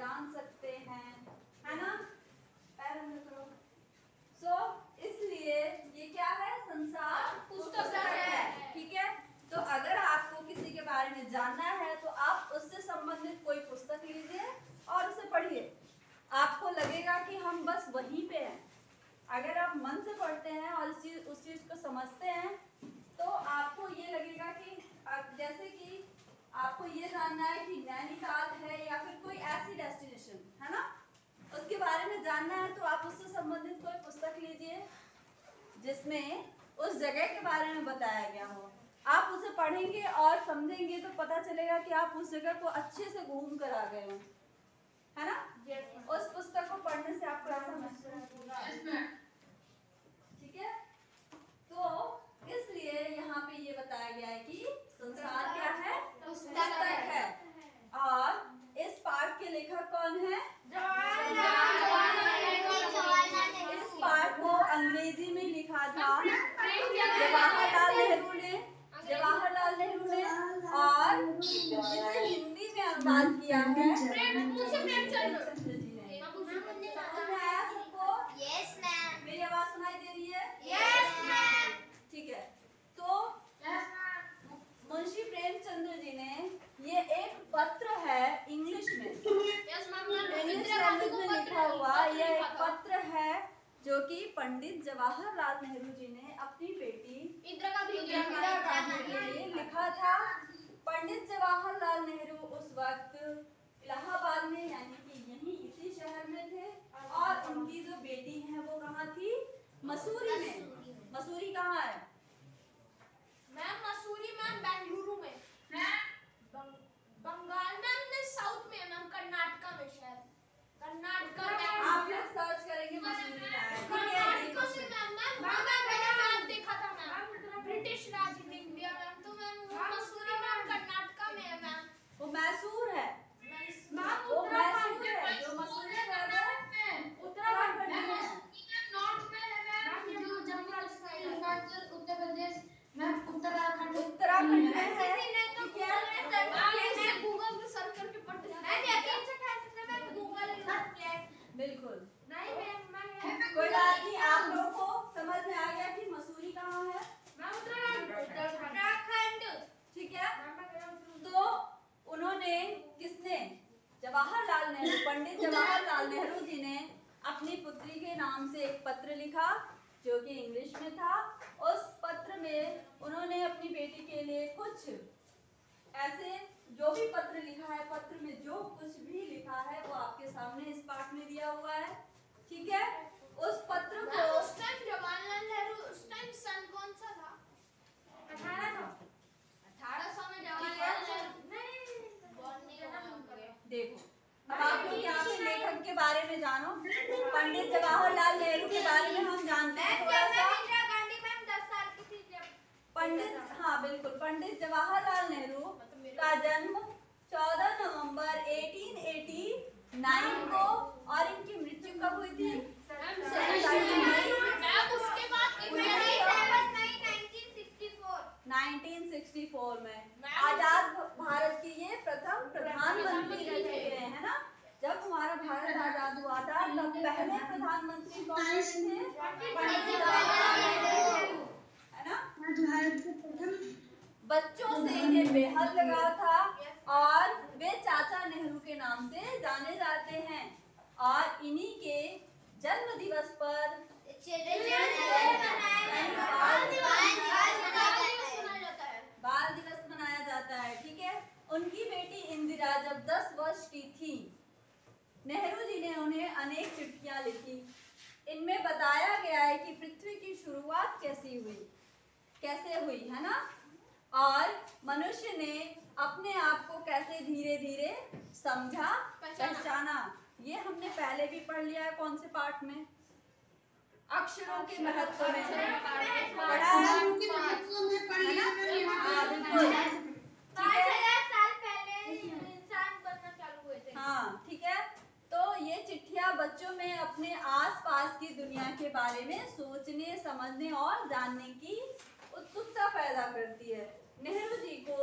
जान सकते हैं, है ना। पैरों में करो। सो इसलिए ये क्या है, संसार पुस्तक है, ठीक है। तो अगर आपको किसी के बारे में जानना है तो आप उससे संबंधित कोई पुस्तक लीजिए और उसे पढ़िए। आपको लगेगा कि हम बस वहीं पे हैं। अगर आप मन से पढ़ते हैं और उस चीज को समझते हैं तो आपको ये लगेगा कि जैसे कि आपको ये जानना है कि नैनीताल है या फिर कोई ऐसी डेस्टिनेशन है ना, उसके बारे में जानना है तो आप उससे संबंधित कोई पुस्तक लीजिए जिसमें उस जगह के बारे में बताया गया हो। आप उसे पढ़ेंगे और समझेंगे तो पता चलेगा कि आप उस जगह को अच्छे से घूम कर आ गए हो, है ना। उस पुस्तक को पढ़ने से आपको ऐसा महसूस होगा, ठीक है। तो इसलिए यहाँ पे ये बताया गया है कि संसार क्या है, पुस्तक है। और इस पाठ के लेखक कौन है, इस पाठ को अंग्रेजी में लिखा था जवाहरलाल नेहरू ने, और इसे हिंदी में अनुवाद किया है प्रेमचंद्र जी ने। समझ में आया सबको? Yes ma'am. मेरी आवाज सुनाई दे रही है? Yes ma'am. ठीक है। तो मुंशी प्रेमचंद्र जी ने, ये एक पत्र है इंग्लिश में, इंग्लिश लैंग्वेज में लिखा हुआ यह एक पत्र है जो कि पंडित जवाहरलाल नेहरू जी ने अपनी बेटी इंदिरा गांधी के लिए लिखा था। पंडित जवाहरलाल नेहरू उस वक्त इलाहाबाद में यानी कि यहीं इसी शहर में थे और उनकी जो बेटी है वो कहाँ थी, मसूरी में। मसूरी कहाँ है मैम? मसूरी मैम बेंगलुरु में, बंगाल में, साउथ में मैम, कर्नाटका में शहर, कर्नाटका में। आप लोग सर्च करेंगे मसूरी का है, कर्नाटका में मैम, मैंने देखा था ma'am, British Raj in India ma'am. तो मैम मसूरी मैम कर्नाटका में है मैम। वो मैसूर है, वो मैसूर है, जो मसूरी शहर है उत्तराखंड में, नॉर्थ में है मैम, जो जम्मू राजस्थान उत्तर प्रदेश मैम, उत्तराखंड में है। ठीक है, मैं गूगल पे सर्च करके पढ़ सकता हूं। यकीन से कह सकते हैं मैं गूगल बिल्कुल नहीं मैम, कोई बात नहीं। आप लोगों को समझ में आ गया कि मसूरी कहाँ है? उत्तराखंड। ठीक है। तो उन्होंने, किसने, जवाहरलाल नेहरू, पंडित जवाहरलाल नेहरू जी ने अपनी पुत्री के नाम से एक पत्र लिखा जो कि इंग्लिश में था। उस पत्र में उन्होंने अपनी बेटी के लिए कुछ ऐसे जो भी पत्र लिखा है, पत्र में जो कुछ भी लिखा है वो आपके सामने इस पाठ में दिया हुआ है, ठीक है। उस पत्र को उस टाइम जवाहरलाल नेहरू, उस टाइम सन कौन सा था? 1800 में जवाहरलाल नेहरू नहीं। देखो अब आप लोग यहाँ पे लेखक के बारे में जानो। पंडित जवाहरलाल नेहरू के बारे में हम जानते हैं थोड़ा सा। इंदिरा गांधी मैम 10 साल की थी जब पंडित, हाँ बिल्कुल, पंडित जवाहरलाल नेहरू का जन्म 14 नवंबर 1889 को, और इनकी मृत्यु कब हुई थी? 1964 में। आजाद भारत के ये प्रथम प्रधानमंत्री रह चुके हैं, है ना। जब हमारा भारत आजाद हुआ था तब पहले प्रधानमंत्री कौन थे? पंडित जवाहरलाल नेहरू, है ना। भारत के प्रथम बच्चों से इन्हें बेहद लगाव था और वे चाचा नेहरू के नाम से जाने जाते हैं। और इन्हीं के जन्म दिवस पर बाल दिवस मनाया जाता है, ठीक है। उनकी बेटी इंदिरा जब 10 वर्ष की थी, नेहरू जी ने उन्हें अनेक चिट्ठियां लिखी। इनमें बताया गया है कि पृथ्वी की शुरुआत कैसे हुई, है ना, और मनुष्य ने अपने आप को कैसे धीरे धीरे समझा, पहचाना। ये हमने पहले भी पढ़ लिया है, कौन से पाठ में? अक्षरों के महत्व में पढ़ा है, है ना। हाँ बिल्कुल, 5000 साल पहले इंसान बनना चालू हुए थे। हाँ ठीक है। तो ये चिट्ठियां बच्चों में अपने आसपास की दुनिया के बारे में सोचने, समझने और जानने की उत्सुकता पैदा करती है। नेहरू जी को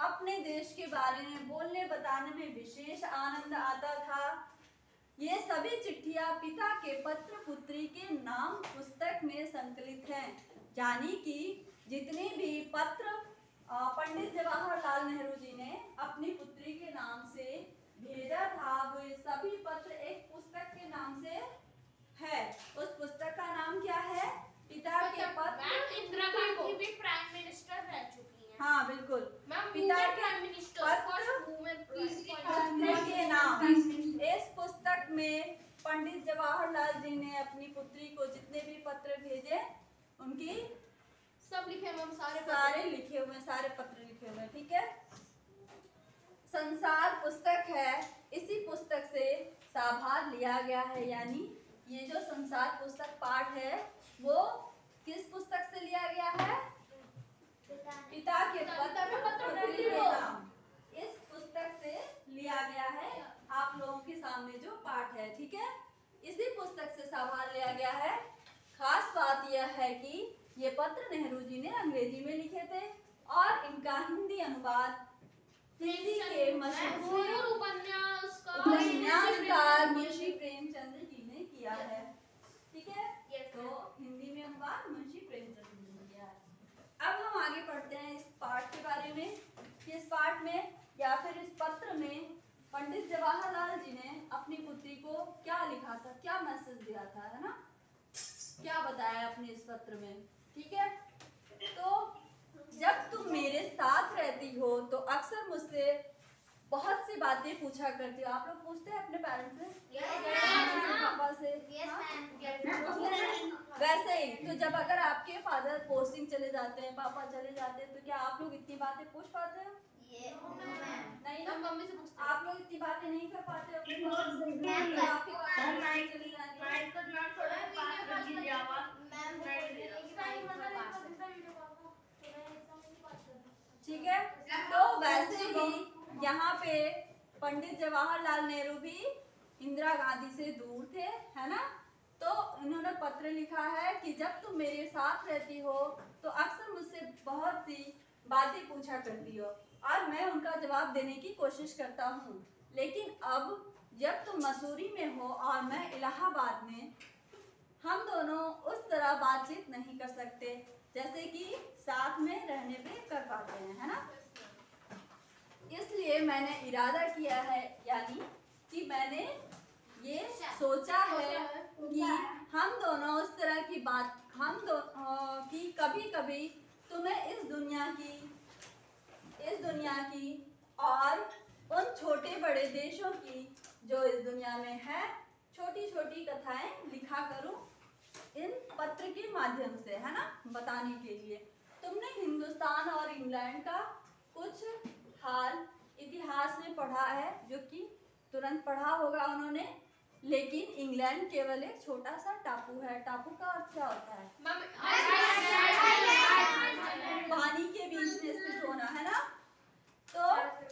अपने अपने देश के बारे में बोलने बताने में विशेष आनंद आता था। ये सभी चिट्ठियां पिता के पत्र पुत्री के नाम पुस्तक में संकलित हैं। यानी कि जितने भी पत्र पंडित जवाहरलाल नेहरू जी ने अपनी पुत्री के नाम से भेजा था, वो ये सभी पत्र एक पुस्तक के नाम से है। उस पुस्तक का नाम क्या है? पिता के पत्र। इंदिरा गांधी भी प्राइम मिनिस्टर रह चुकी हैं। हाँ बिल्कुल। पिता के प्राइम मिनिस्टर, फर्स्ट वुमेन पुत्री के नाम। इस पुस्तक में पंडित जवाहरलाल जी ने अपनी पुत्री को जितने भी पत्र भेजे उनकी सब लिखे मैम, सारे लिखे हुए, सारे पत्र लिखे हुए। ठीक है। संसार पुस्तक है, इसी पुस्तक से साभार लिया गया है। यानी ये जो संसार पुस्तक पाठ है वो किस पुस्तक से लिया गया है? पिता के पत्र पुत्री के नाम, इस पुस्तक से लिया गया है। आप लोगों के सामने जो पाठ है, ठीक है, इसी पुस्तक से साभार लिया गया है। खास बात यह है कि ये पत्र नेहरू जी ने अंग्रेजी में लिखे थे और इनका हिंदी अनुवाद हिंदी के मशहूर उपन्यासकार मुंशी प्रेमचंद जी ने किया है। ठीक है, तो हिंदी में अनुवाद मुंशी प्रेमचंद जी ने किया है। अब हम आगे पढ़ते हैं इस पाठ के बारे में कि इस पाठ में या फिर इस पत्र में पंडित जवाहरलाल जी ने अपनी पुत्री को क्या लिखा था, क्या मैसेज दिया था, है ना, क्या बताया अपने इस पत्र में। ठीक है, तो जब तुम मेरे साथ रहती हो तो अक्सर मुझसे बहुत सी बातें पूछा करती हो। आप लोग पूछते हैं अपने पेरेंट्स से? पापा से? वैसे ही तो जब अगर आपके फादर पोस्टिंग चले जाते हैं, पापा चले जाते हैं, तो क्या आप लोग इतनी बातें पूछ पाते हो? नहीं ना, मम्मी से पूछते हैं। आप लोग इतनी बातें नहीं कर पाते हो अपने फादर से? आपके फादर चले जाते हैं। ठीक है, तो वैसे ही यहाँ पे पंडित जवाहरलाल नेहरू भी इंदिरा गांधी से दूर थे, है ना, तो इन्होंने पत्र लिखा है कि जब तुम मेरे साथ रहती हो तो अक्सर मुझसे बहुत सी बातें पूछा करती हो और मैं उनका जवाब देने की कोशिश करता हूँ। लेकिन अब जब तुम मसूरी में हो और मैं इलाहाबाद में, हम दोनों उस तरह बातचीत नहीं कर सकते जैसे कि साथ में रहने पे कर पाते हैं, है ना। इसलिए मैंने इरादा किया है, यानी कि मैंने ये सोचा है कि हम दोनों उस तरह की बात कि कभी कभी तुम्हें इस दुनिया की और उन छोटे बड़े देशों की जो इस दुनिया में है छोटी छोटी कथाएं लिखा करूं इन पत्र के माध्यम से, है ना, बताने के लिए। तुमने हिंदुस्तान और इंग्लैंड का कुछ हाल इतिहास में पढ़ा है, जो कि तुरंत पढ़ा होगा उन्होंने, लेकिन इंग्लैंड केवल एक छोटा सा टापू है। टापू का अर्थ क्या होता है? पानी के बीच में स्थित होना, है ना। तो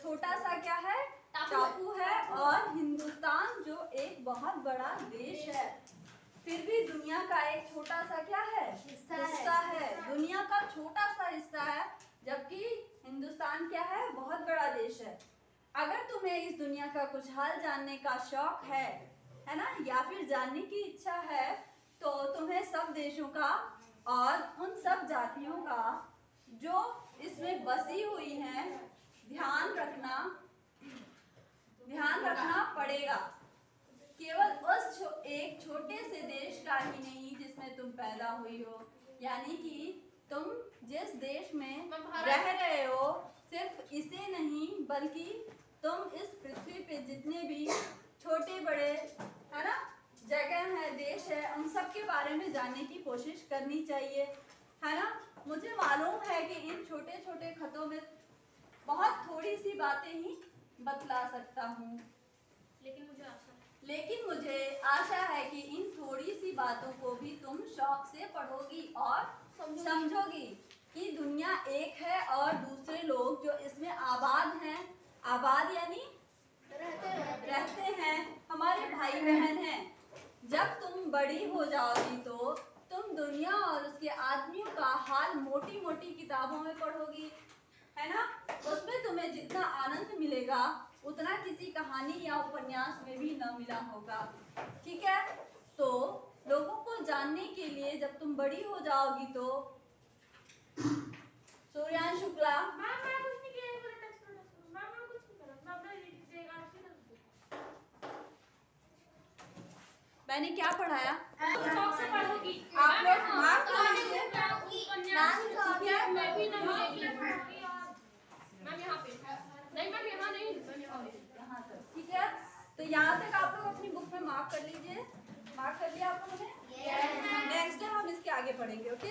छोटा सा क्या है? टापू है। और हिंदुस्तान जो एक बहुत बड़ा देश है, फिर भी दुनिया का एक छोटा सा क्या है? हिस्सा है। दुनिया का छोटा सा हिस्सा है, जबकि हिंदुस्तान क्या है? बहुत बड़ा देश है। अगर तुम्हें इस दुनिया का कुछ हाल जानने का शौक है ना, या फिर जानने की इच्छा है, तो तुम्हें सब देशों का और उन सब जातियों का जो इसमें बसी हुई हैं ध्यान रखना पड़ेगा। केवल उस एक छोटे से देश का ही नहीं जिसमें तुम पैदा हुई हो, यानी कि तुम जिस देश में रह रहे हो, सिर्फ इसे नहीं बल्कि तुम इस पृथ्वी पे जितने भी छोटे बड़े, है ना, जगह है, देश है, उन सब के बारे में जानने की कोशिश करनी चाहिए, है ना। मुझे मालूम है कि इन छोटे छोटे खतों में बहुत थोड़ी सी बातें ही बतला सकता हूँ, लेकिन मुझे आशा है कि इन थोड़ी सी बातों को भी तुम शौक से पढ़ोगी और समझोगी कि दुनिया एक है और दूसरे लोग जो इसमें आबाद हैं, आबाद यानी रहते हैं, हमारे भाई बहन हैं। जब तुम बड़ी हो जाओगी तो तुम दुनिया और उसके आदमियों का हाल मोटी मोटी किताबों में पढ़ोगी, है ना, उसमें तुम्हें जितना आनंद मिलेगा उतना किसी कहानी या उपन्यास में भी न मिला होगा। ठीक है, तो लोगों को जानने के लिए जब तुम बड़ी हो जाओगी तो सूर्यान शुक्ला मैंने क्या पढ़ाया? आप लोग मार्क कर लीजिए। मैं भी ना मिलेगी मैम यहाँ पे नहीं, मैम यहाँ नहीं, यहाँ तक ठीक है, तो यहाँ तक आप लोग अपनी बुक में मार्क कर लीजिए। मार्क कर लिया आप लोगों ने? नेक्स्ट टाइम हम इसके आगे पढ़ेंगे। ओके।